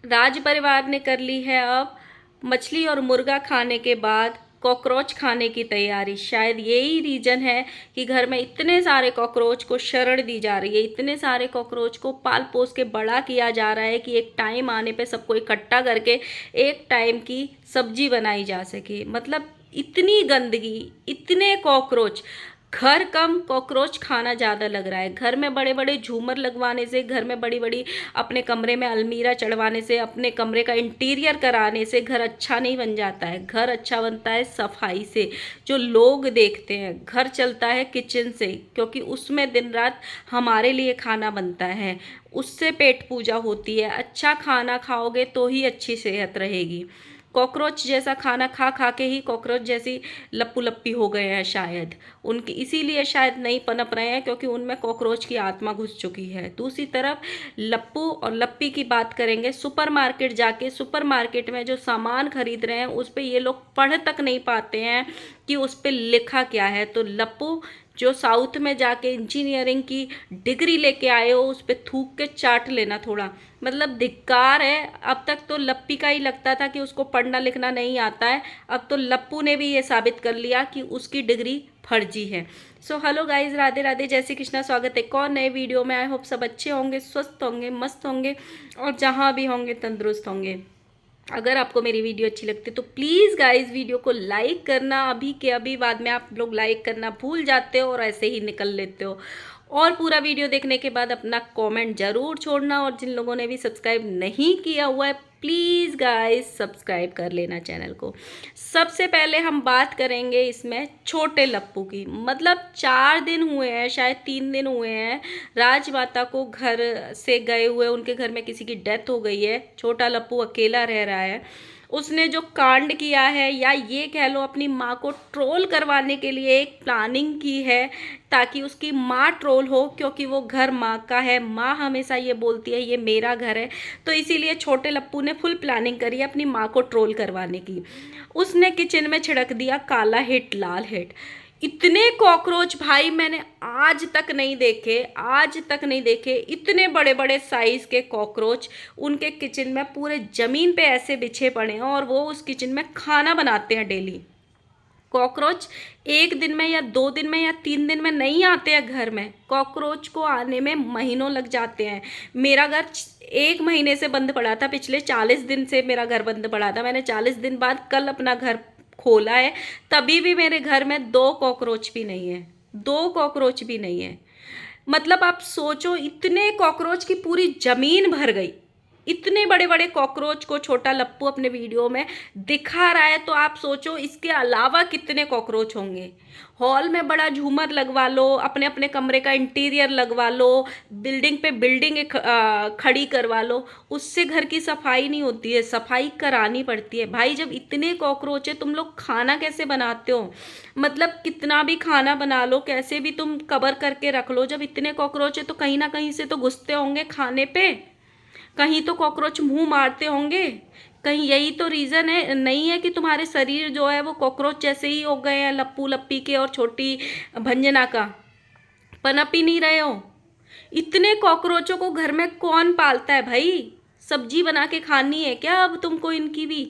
राज परिवार ने कर ली है अब मछली और मुर्गा खाने के बाद कॉकरोच खाने की तैयारी। शायद यही रीजन है कि घर में इतने सारे कॉकरोच को शरण दी जा रही है, इतने सारे कॉकरोच को पाल पोस के बड़ा किया जा रहा है कि एक टाइम आने पे सबको इकट्ठा करके एक टाइम की सब्जी बनाई जा सके। मतलब इतनी गंदगी, इतने कॉकरोच, घर कम कॉकरोच खाना ज़्यादा लग रहा है। घर में बड़े बड़े झूमर लगवाने से, घर में बड़ी बड़ी अपने कमरे में अलमीरा चढ़वाने से, अपने कमरे का इंटीरियर कराने से घर अच्छा नहीं बन जाता है। घर अच्छा बनता है सफाई से, जो लोग देखते हैं। घर चलता है किचन से, क्योंकि उसमें दिन रात हमारे लिए खाना बनता है, उससे पेट पूजा होती है। अच्छा खाना खाओगे तो ही अच्छी सेहत रहेगी। कॉकरोच जैसा खाना खा खा के ही कॉकरोच जैसी लप्पू लप्पी हो गए हैं शायद। उनकी इसीलिए शायद नहीं पनप रहे हैं, क्योंकि उनमें कॉकरोच की आत्मा घुस चुकी है। दूसरी तरफ लप्पू और लप्पी की बात करेंगे। सुपरमार्केट जाके सुपरमार्केट में जो सामान खरीद रहे हैं उस पे ये लोग पढ़ तक नहीं पाते हैं कि उस पे लिखा क्या है। तो लप्पू जो साउथ में जाके इंजीनियरिंग की डिग्री लेके आए हो, उस पर थूक के चाट लेना थोड़ा। मतलब धिक्कार है। अब तक तो लप्पी का ही लगता था कि उसको पढ़ना लिखना नहीं आता है, अब तो लप्पू ने भी ये साबित कर लिया कि उसकी डिग्री फर्जी है। So hello guys, Radhe Radhe, जय श्री कृष्णा। स्वागत है एक और नए वीडियो में। आई होप सब अच्छे होंगे, स्वस्थ होंगे, मस्त होंगे और जहाँ भी होंगे तंदुरुस्त होंगे। अगर आपको मेरी वीडियो अच्छी लगती है तो प्लीज़ गाइस वीडियो को लाइक करना अभी के अभी। बाद में आप लोग लाइक करना भूल जाते हो और ऐसे ही निकल लेते हो। और पूरा वीडियो देखने के बाद अपना कमेंट ज़रूर छोड़ना। और जिन लोगों ने भी सब्सक्राइब नहीं किया हुआ है प्लीज़ गाइस सब्सक्राइब कर लेना चैनल को। सबसे पहले हम बात करेंगे इसमें छोटे लप्पू की। मतलब 4 दिन हुए हैं, शायद 3 दिन हुए हैं राजमाता को घर से गए हुए। उनके घर में किसी की डेथ हो गई है, छोटा लप्पू अकेला रह रहा है। उसने जो कांड किया है, या ये कह लो अपनी माँ को ट्रोल करवाने के लिए एक प्लानिंग की है, ताकि उसकी माँ ट्रोल हो, क्योंकि वो घर माँ का है। माँ हमेशा ये बोलती है ये मेरा घर है, तो इसीलिए छोटे लप्पू ने फुल प्लानिंग करी है अपनी माँ को ट्रोल करवाने की। उसने किचन में छिड़क दिया काला हिट लाल हिट। इतने कॉकरोच भाई मैंने आज तक नहीं देखे, आज तक नहीं देखे। इतने बड़े बड़े साइज के कॉकरोच उनके किचन में पूरे जमीन पे ऐसे बिछे पड़े हैं, और वो उस किचन में खाना बनाते हैं डेली। कॉकरोच 1 दिन में या 2 दिन में या 3 दिन में नहीं आते हैं घर में। कॉकरोच को आने में महीनों लग जाते हैं। मेरा घर 1 महीने से बंद पड़ा था, पिछले 40 दिन से मेरा घर बंद पड़ा था। मैंने 40 दिन बाद कल अपना घर खोला है, तभी भी मेरे घर में 2 कॉकरोच भी नहीं है, 2 कॉकरोच भी नहीं है। मतलब आप सोचो, इतने कॉकरोच की पूरी जमीन भर गई। इतने बड़े बड़े कॉकरोच को छोटा लप्पू अपने वीडियो में दिखा रहा है, तो आप सोचो इसके अलावा कितने कॉकरोच होंगे। हॉल में बड़ा झूमर लगवा लो, अपने अपने कमरे का इंटीरियर लगवा लो, बिल्डिंग पे बिल्डिंग खड़ी करवा लो, उससे घर की सफाई नहीं होती है, सफाई करानी पड़ती है। भाई जब इतने कॉकरोच है, तुम लोग खाना कैसे बनाते हो? मतलब कितना भी खाना बना लो, कैसे भी तुम कवर करके रख लो, जब इतने कॉकरोच है तो कहीं ना कहीं से तो घुसते होंगे खाने पे, कहीं तो कॉकरोच मुंह मारते होंगे। कहीं यही तो रीज़न है नहीं है कि तुम्हारे शरीर जो है वो कॉकरोच जैसे ही हो गए हैं, लप्पू लप्पी के और छोटी भंजना का। पनप ही नहीं रहे हो। इतने कॉकरोचों को घर में कौन पालता है भाई? सब्जी बना के खानी है क्या अब तुमको इनकी भी?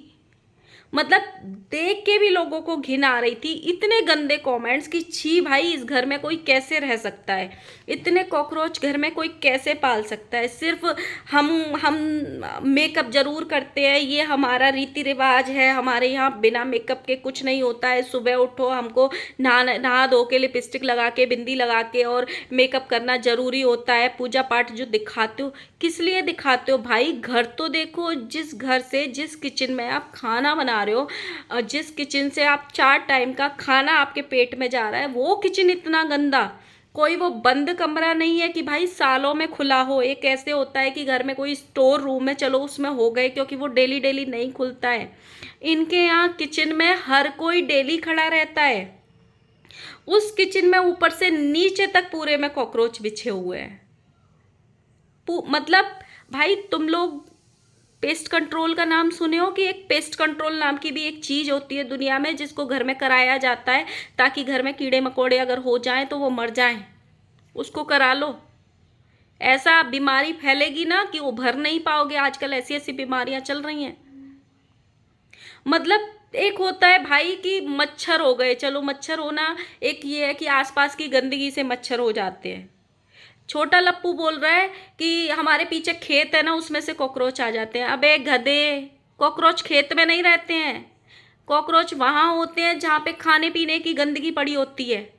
मतलब देख के भी लोगों को घिन आ रही थी। इतने गंदे कमेंट्स कि छी भाई, इस घर में कोई कैसे रह सकता है? इतने कॉकरोच घर में कोई कैसे पाल सकता है? सिर्फ हम मेकअप जरूर करते हैं, ये हमारा रीति रिवाज है, हमारे यहाँ बिना मेकअप के कुछ नहीं होता है। सुबह उठो, हमको नहा नहा धो के लिपस्टिक लगा के बिंदी लगा के और मेकअप करना जरूरी होता है। पूजा पाठ जो दिखाते हो, किस लिए दिखाते हो भाई? घर तो देखो, जिस घर से, जिस किचन में आप खाना बना रहे हो, जिस किचन से आप 4 टाइम का खाना आपके पेट में जा रहा है, वो किचन इतना गंदा। कोई वो बंद कमरा नहीं है कि भाई सालों में खुला हो। एक ऐसे होता है कि घर में कोई स्टोर रूम है, चलो उसमें हो गए, क्योंकि वो डेली डेली नहीं खुलता है। इनके यहाँ किचन में हर कोई डेली खड़ा रहता है। उस किचन में ऊपर से नीचे तक पूरे में कॉकरोच बिछे हुए हैं। मतलब भाई तुम लोग पेस्ट कंट्रोल का नाम सुने हो? कि एक पेस्ट कंट्रोल नाम की भी एक चीज होती है दुनिया में, जिसको घर में कराया जाता है ताकि घर में कीड़े मकोड़े अगर हो जाएं तो वो मर जाएं। उसको करा लो। ऐसा बीमारी फैलेगी ना कि उभर नहीं पाओगे। आजकल ऐसी ऐसी बीमारियां चल रही हैं। मतलब एक होता है भाई कि मच्छर हो गए, चलो मच्छर होना, एक ये है कि आसपास की गंदगी से मच्छर हो जाते हैं। छोटा लप्पू बोल रहा है कि हमारे पीछे खेत है ना, उसमें से कॉकरोच आ जाते हैं। अबे गधे, कॉकरोच खेत में नहीं रहते हैं। कॉकरोच वहां होते हैं जहां पे खाने पीने की गंदगी पड़ी होती है,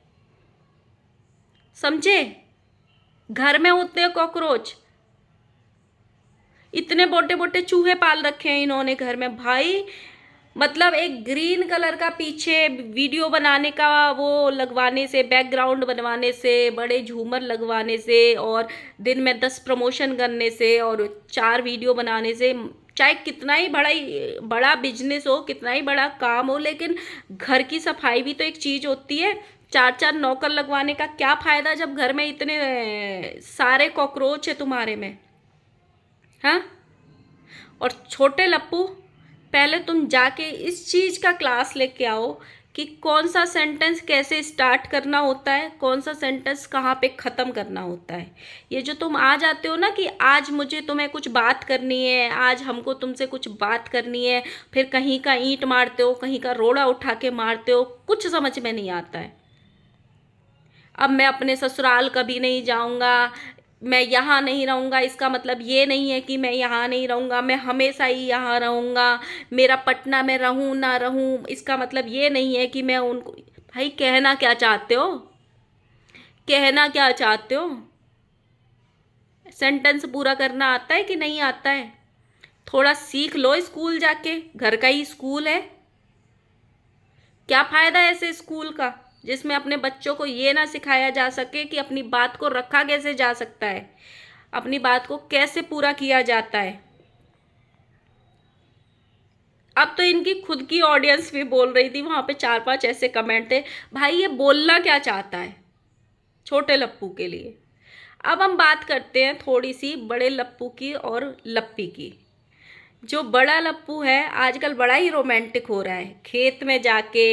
समझे? घर में होते हैं कॉकरोच। इतने मोटे मोटे चूहे पाल रखे हैं इन्होंने घर में भाई। मतलब एक ग्रीन कलर का पीछे वीडियो बनाने का वो लगवाने से, बैकग्राउंड बनवाने से, बड़े झूमर लगवाने से, और दिन में 10 प्रमोशन करने से, और 4 वीडियो बनाने से, चाहे कितना ही बड़ा बिजनेस हो, कितना ही बड़ा काम हो, लेकिन घर की सफाई भी तो एक चीज होती है। 4 4 नौकर लगवाने का क्या फायदा जब घर में इतने सारे कॉकरोच है तुम्हारे में, हाँ? और छोटे लप्पू, पहले तुम जाके इस चीज का क्लास लेके आओ कि कौन सा सेंटेंस कैसे स्टार्ट करना होता है, कौन सा सेंटेंस कहाँ पे ख़त्म करना होता है। ये जो तुम आ जाते हो ना कि आज मुझे तुम्हें कुछ बात करनी है, आज हमको तुमसे कुछ बात करनी है, फिर कहीं का ईंट मारते हो, कहीं का रोड़ा उठा के मारते हो, कुछ समझ में नहीं आता है। अब मैं अपने ससुराल कभी नहीं जाऊंगा, मैं यहाँ नहीं रहूँगा, इसका मतलब ये नहीं है कि मैं यहाँ नहीं रहूँगा, मैं हमेशा ही यहाँ रहूँगा। मेरा पटना में रहूँ ना रहूँ, इसका मतलब ये नहीं है कि मैं उनको। भाई कहना क्या चाहते हो? कहना क्या चाहते हो? सेंटेंस पूरा करना आता है कि नहीं आता है? थोड़ा सीख लो स्कूल जाके, घर का ही स्कूल है। क्या फायदा है ऐसे स्कूल का जिसमें अपने बच्चों को ये ना सिखाया जा सके कि अपनी बात को रखा कैसे जा सकता है, अपनी बात को कैसे पूरा किया जाता है। अब तो इनकी खुद की ऑडियंस भी बोल रही थी, वहां पे 4 5 ऐसे कमेंट थे, भाई ये बोलना क्या चाहता है छोटे लप्पू के लिए। अब हम बात करते हैं थोड़ी सी बड़े लप्पू की और लप्पी की। जो बड़ा लप्पू है आजकल बड़ा ही रोमांटिक हो रहा है, खेत में जाके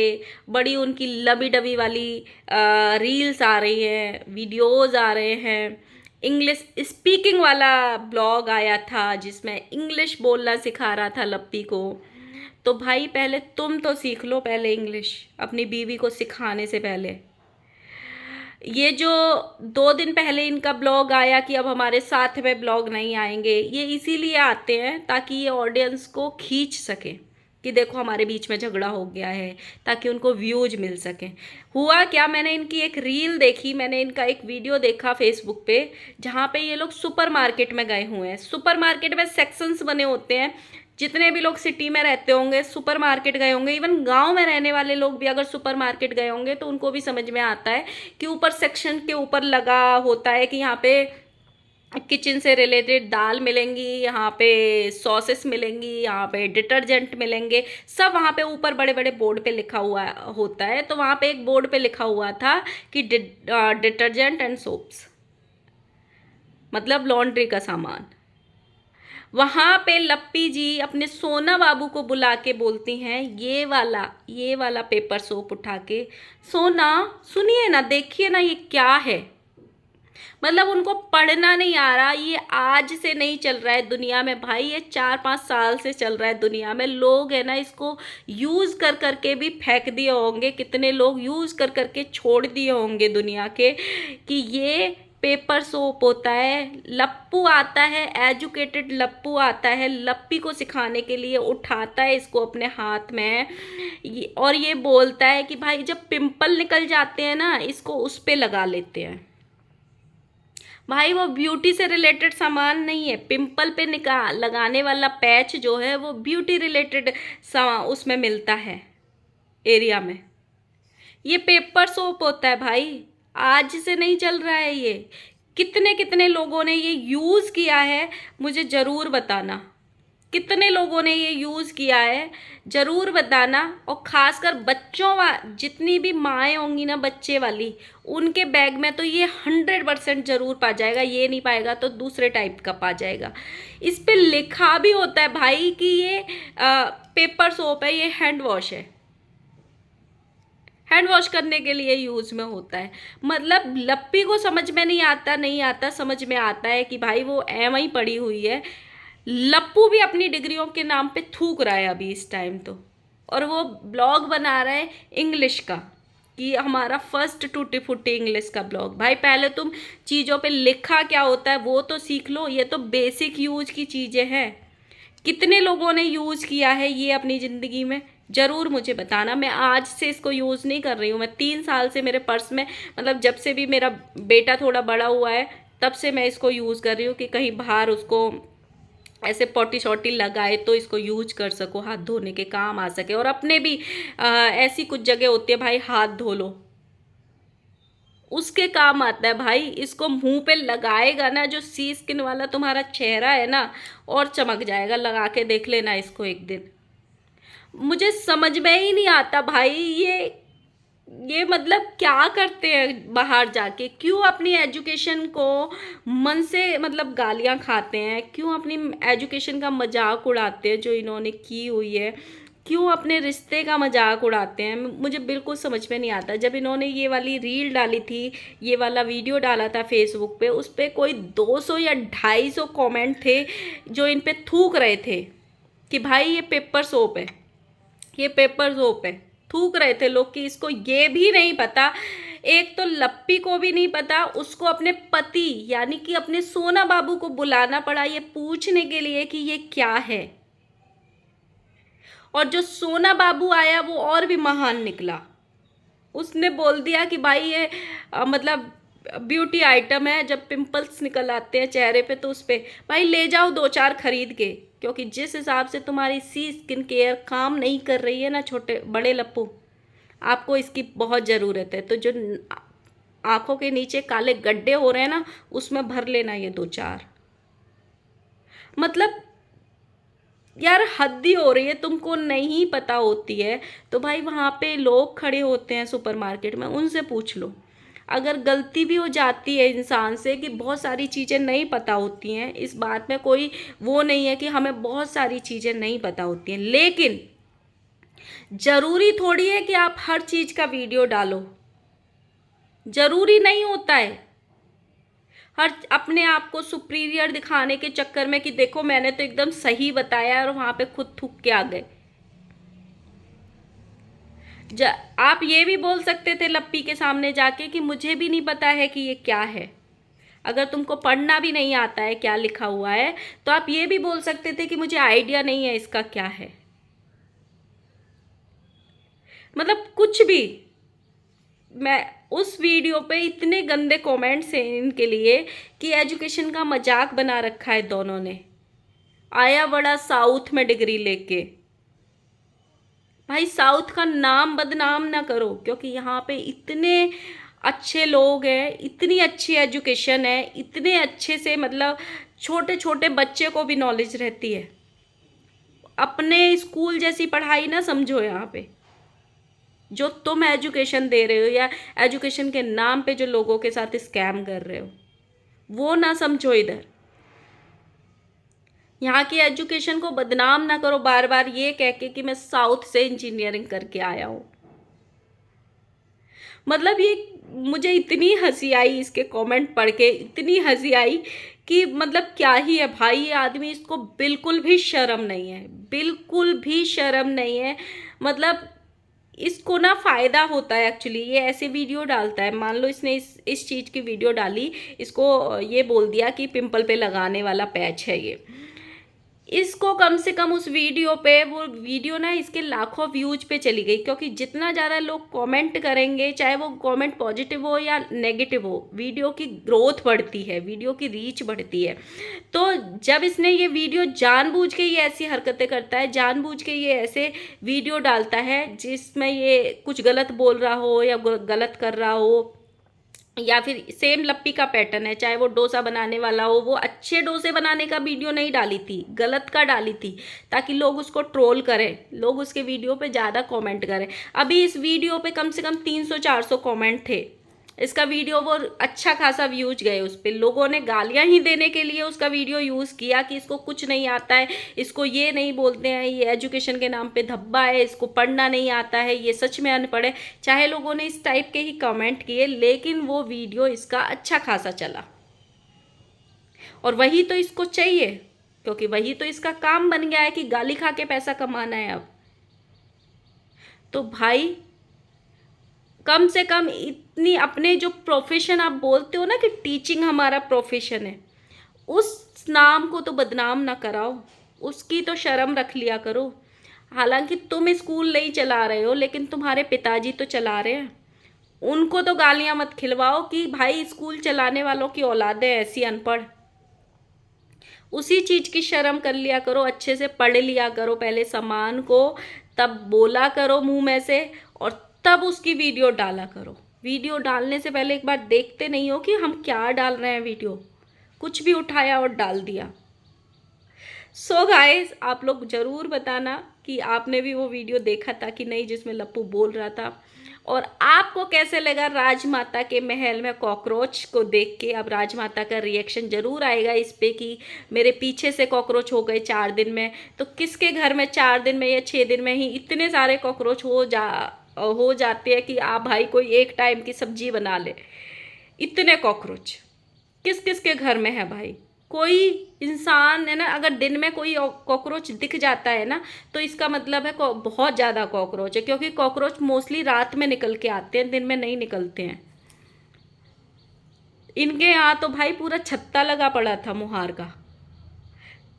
बड़ी उनकी लबी डबी वाली रील्स आ रही हैं, वीडियोस आ रहे हैं। इंग्लिश स्पीकिंग वाला ब्लॉग आया था जिसमें इंग्लिश बोलना सिखा रहा था लप्पी को। तो भाई पहले तुम तो सीख लो पहले इंग्लिश, अपनी बीवी को सिखाने से पहले। ये जो 2 दिन पहले इनका ब्लॉग आया कि अब हमारे साथ में ब्लॉग नहीं आएंगे, ये इसीलिए आते हैं ताकि ये ऑडियंस को खींच सके कि देखो हमारे बीच में झगड़ा हो गया है, ताकि उनको व्यूज मिल सके। हुआ क्या, मैंने इनकी एक रील देखी, मैंने इनका एक वीडियो देखा फेसबुक पे, जहाँ पे ये लोग सुपर मार्केट में गए हुए हैं। सुपर मार्केट में सेक्शंस बने होते हैं, जितने भी लोग सिटी में रहते होंगे सुपर मार्केट गए होंगे, इवन गांव में रहने वाले लोग भी अगर सुपर मार्केट गए होंगे तो उनको भी समझ में आता है कि ऊपर सेक्शन के ऊपर लगा होता है कि यहाँ पे किचन से रिलेटेड दाल मिलेंगी, यहाँ पे सॉसेस मिलेंगी, यहाँ पे डिटर्जेंट मिलेंगे, सब वहाँ पे ऊपर बड़े बड़े बोर्ड पे लिखा हुआ होता है। तो वहाँ पे एक बोर्ड पे लिखा हुआ था कि डिटर्जेंट एंड सोप्स, मतलब लॉन्ड्री का सामान। वहां पे लप्पी जी अपने सोना बाबू को बुला के बोलती हैं ये वाला पेपर सोप उठा के, सोना सुनिए ना, देखिए ना ये क्या है। मतलब उनको पढ़ना नहीं आ रहा, ये आज से नहीं चल रहा है दुनिया में भाई, ये 4 5 साल से चल रहा है दुनिया में। लोग है ना इसको यूज कर करके भी फेंक दिए होंगे, कितने लोग यूज कर करके छोड़ दिए होंगे दुनिया के, कि ये पेपर सोप होता है। लप्पू आता है, एजुकेटेड लप्पू आता है लप्पी को सिखाने के लिए, उठाता है इसको अपने हाथ में और ये बोलता है कि भाई जब पिंपल निकल जाते हैं ना, इसको उस पे लगा लेते हैं। भाई वो ब्यूटी से रिलेटेड सामान नहीं है, पिंपल पे लगाने वाला पैच जो है वो ब्यूटी रिलेटेड उसमें मिलता है एरिया में। ये पेपर सोप होता है भाई, आज से नहीं चल रहा है ये। कितने कितने लोगों ने ये यूज़ किया है, मुझे ज़रूर बताना। कितने लोगों ने ये यूज़ किया है ज़रूर बताना। और ख़ासकर बच्चों जितनी भी माएँ होंगी ना बच्चे वाली, उनके बैग में तो ये 100% ज़रूर पा जाएगा, ये नहीं पाएगा तो दूसरे टाइप का पा जाएगा। इस पे लिखा भी होता है भाई कि ये पेपर सोप है, ये हैंड वॉश है। हैंड वॉश करने के लिए यूज में होता है। मतलब लप्पी को समझ में नहीं आता, समझ में आता है कि भाई वो एम ही पड़ी हुई है। लप्पू भी अपनी डिग्रियों के नाम पे थूक रहा है अभी इस टाइम तो, और वो ब्लॉग बना रहा है इंग्लिश का कि हमारा फर्स्ट टूटी फूटी इंग्लिश का ब्लॉग। भाई पहले तुम चीज़ों पे लिखा क्या होता है वो तो सीख लो, ये तो बेसिक यूज की चीज़ें हैं। कितने लोगों ने यूज़ किया है ये अपनी ज़िंदगी में, ज़रूर मुझे बताना। मैं आज से इसको यूज़ नहीं कर रही हूँ, मैं 3 साल से मेरे पर्स में, मतलब जब से भी मेरा बेटा थोड़ा बड़ा हुआ है तब से मैं इसको यूज़ कर रही हूँ कि कहीं बाहर उसको ऐसे पॉटी शॉटी लगाए तो इसको यूज कर सको, हाथ धोने के काम आ सके। और अपने भी ऐसी कुछ जगह होती है भाई, हाथ धो लो, उसके काम आता है भाई। इसको मुंह पे लगाएगा ना, जो सी स्किन वाला तुम्हारा चेहरा है ना, और चमक जाएगा। लगा के देख लेना इसको एक दिन। मुझे समझ में ही नहीं आता भाई, ये मतलब क्या करते हैं बाहर जाके, क्यों अपनी एजुकेशन को मन से मतलब गालियां खाते हैं, क्यों अपनी एजुकेशन का मजाक उड़ाते हैं जो इन्होंने की हुई है, क्यों अपने रिश्ते का मजाक उड़ाते हैं। मुझे बिल्कुल समझ में नहीं आता। जब इन्होंने ये वाली रील डाली थी, ये वाला वीडियो डाला था फेसबुक पे, उस पर कोई 200 या 250 कमेंट थे जो इन पे थूक रहे थे कि भाई ये पेपर सोप है, ये पेपर सोप है। थूक रहे थे लोग कि इसको ये भी नहीं पता। एक तो लप्पी को भी नहीं पता, उसको अपने पति यानी कि अपने सोना बाबू को बुलाना पड़ा ये पूछने के लिए कि ये क्या है। और जो सोना बाबू आया वो और भी महान निकला। उसने बोल दिया कि भाई ये मतलब ब्यूटी आइटम है, जब पिंपल्स निकल आते हैं चेहरे पे तो उस पे भाई ले जाओ 2-4 खरीद के, क्योंकि जिस हिसाब से तुम्हारी सी स्किन केयर काम नहीं कर रही है ना छोटे बड़े लप्पू, आपको इसकी बहुत ज़रूरत है। तो जो आंखों के नीचे काले गड्ढे हो रहे हैं ना, उसमें भर लेना ये 2-4। मतलब यार हद ही हो रही है। तुमको नहीं पता होती है तो भाई वहाँ पे लोग खड़े होते हैं सुपरमार्केट में, उनसे पूछ लो। अगर गलती भी हो जाती है इंसान से कि बहुत सारी चीज़ें नहीं पता होती हैं, इस बात में कोई वो नहीं है कि हमें बहुत सारी चीज़ें नहीं पता होती हैं, लेकिन ज़रूरी थोड़ी है कि आप हर चीज़ का वीडियो डालो। ज़रूरी नहीं होता है। हर अपने आप को सुपीरियर दिखाने के चक्कर में कि देखो मैंने तो एकदम सही बताया और वहां पे खुद थूक के आ गए। आप ये भी बोल सकते थे लप्पी के सामने जाके कि मुझे भी नहीं पता है कि ये क्या है। अगर तुमको पढ़ना भी नहीं आता है क्या लिखा हुआ है तो आप ये भी बोल सकते थे कि मुझे आइडिया नहीं है इसका क्या है। मतलब कुछ भी। मैं उस वीडियो पे इतने गंदे कमेंट्स हैं इनके लिए कि एजुकेशन का मजाक बना रखा है दोनों ने। आया बड़ा साउथ में डिग्री लेके। भाई साउथ का नाम बदनाम ना करो, क्योंकि यहाँ पे इतने अच्छे लोग हैं, इतनी अच्छी एजुकेशन है, इतने अच्छे से मतलब छोटे छोटे बच्चे को भी नॉलेज रहती है। अपने स्कूल जैसी पढ़ाई ना समझो यहाँ पे। जो तुम एजुकेशन दे रहे हो या एजुकेशन के नाम पे जो लोगों के साथ स्कैम कर रहे हो वो ना समझो इधर। यहाँ की एजुकेशन को बदनाम ना करो बार बार ये कह के कि मैं साउथ से इंजीनियरिंग करके आया हूँ। मतलब ये मुझे इतनी हंसी आई इसके कमेंट पढ़ के, इतनी हंसी आई कि मतलब क्या ही है भाई ये आदमी, इसको बिल्कुल भी शर्म नहीं है, बिल्कुल भी शर्म नहीं है। मतलब इसको ना फ़ायदा होता है एक्चुअली, ये ऐसे वीडियो डालता है। मान लो इसने इस चीज़ की वीडियो डाली, इसको ये बोल दिया कि पिंपल पे लगाने वाला पैच है ये। इसको कम से कम उस वीडियो पे, वो वीडियो ना इसके लाखों व्यूज पे चली गई, क्योंकि जितना ज़्यादा लोग कमेंट करेंगे, चाहे वो कमेंट पॉजिटिव हो या नेगेटिव हो, वीडियो की ग्रोथ बढ़ती है, वीडियो की रीच बढ़ती है। तो जब इसने ये वीडियो जानबूझ के ये ऐसी हरकतें करता है, जानबूझ के ये ऐसे वीडियो डालता है जिसमें ये कुछ गलत बोल रहा हो या गलत कर रहा हो, या फिर सेम लप्पी का पैटर्न है, चाहे वो डोसा बनाने वाला हो, वो अच्छे डोसे बनाने का वीडियो नहीं डाली थी, गलत का डाली थी, ताकि लोग उसको ट्रोल करें, लोग उसके वीडियो पे ज़्यादा कमेंट करें। अभी इस वीडियो पे कम से कम 300-400 कमेंट थे, इसका वीडियो वो अच्छा खासा व्यूज गए उस पर, लोगों ने गालियां ही देने के लिए उसका वीडियो यूज़ किया कि इसको कुछ नहीं आता है, इसको ये नहीं बोलते हैं, ये एजुकेशन के नाम पे धब्बा है, इसको पढ़ना नहीं आता है, ये सच में अनपढ़ है। चाहे लोगों ने इस टाइप के ही कमेंट किए, लेकिन वो वीडियो इसका अच्छा खासा चला। और वही तो इसको चाहिए, क्योंकि वही तो इसका काम बन गया है कि गाली खा के पैसा कमाना है अब। तो भाई कम से कम इतनी अपने जो प्रोफेशन आप बोलते हो ना कि टीचिंग हमारा प्रोफेशन है, उस नाम को तो बदनाम ना कराओ, उसकी तो शर्म रख लिया करो। हालांकि तुम स्कूल नहीं चला रहे हो, लेकिन तुम्हारे पिताजी तो चला रहे हैं। उनको तो गालियां मत खिलवाओ कि भाई स्कूल चलाने वालों की औलादें ऐसी अनपढ़। उसी चीज की शर्म कर लिया करो, अच्छे से पढ़ लिया करो पहले सामान को, तब बोला करो मुंह में से, और तब उसकी वीडियो डाला करो। वीडियो डालने से पहले एक बार देखते नहीं हो कि हम क्या डाल रहे हैं वीडियो, कुछ भी उठाया और डाल दिया। सो गाइस, आप लोग ज़रूर बताना कि आपने भी वो वीडियो देखा था कि नहीं जिसमें लप्पू बोल रहा था, और आपको कैसे लगा राजमाता के महल में कॉकरोच को देख के। अब राजमाता का रिएक्शन ज़रूर आएगा इस पे कि मेरे पीछे से कॉकरोच हो गए 4 दिन में। तो किसके घर में 4 दिन में या 6 दिन में ही इतने सारे कॉकरोच हो जाते हैं कि आप भाई कोई एक टाइम की सब्जी बना ले। इतने कॉकरोच किस किस के घर में है भाई? कोई इंसान है ना, अगर दिन में कोई कॉकरोच दिख जाता है ना, तो इसका मतलब है बहुत ज़्यादा कॉकरोच है, क्योंकि कॉकरोच मोस्टली रात में निकल के आते हैं, दिन में नहीं निकलते हैं। इनके यहाँ तो भाई पूरा छत्ता लगा पड़ा था मुहार का।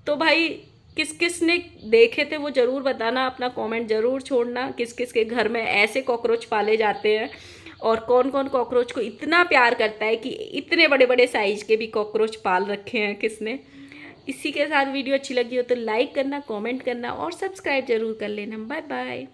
तो भाई किस किस ने देखे थे वो ज़रूर बताना, अपना कमेंट ज़रूर छोड़ना, किस किस के घर में ऐसे कॉकरोच पाले जाते हैं, और कौन कौन कॉकरोच को इतना प्यार करता है कि इतने बड़े बड़े साइज के भी कॉकरोच पाल रखे हैं किसने। इसी के साथ वीडियो अच्छी लगी हो तो लाइक करना, कमेंट करना और सब्सक्राइब जरूर कर लेना। Bye bye.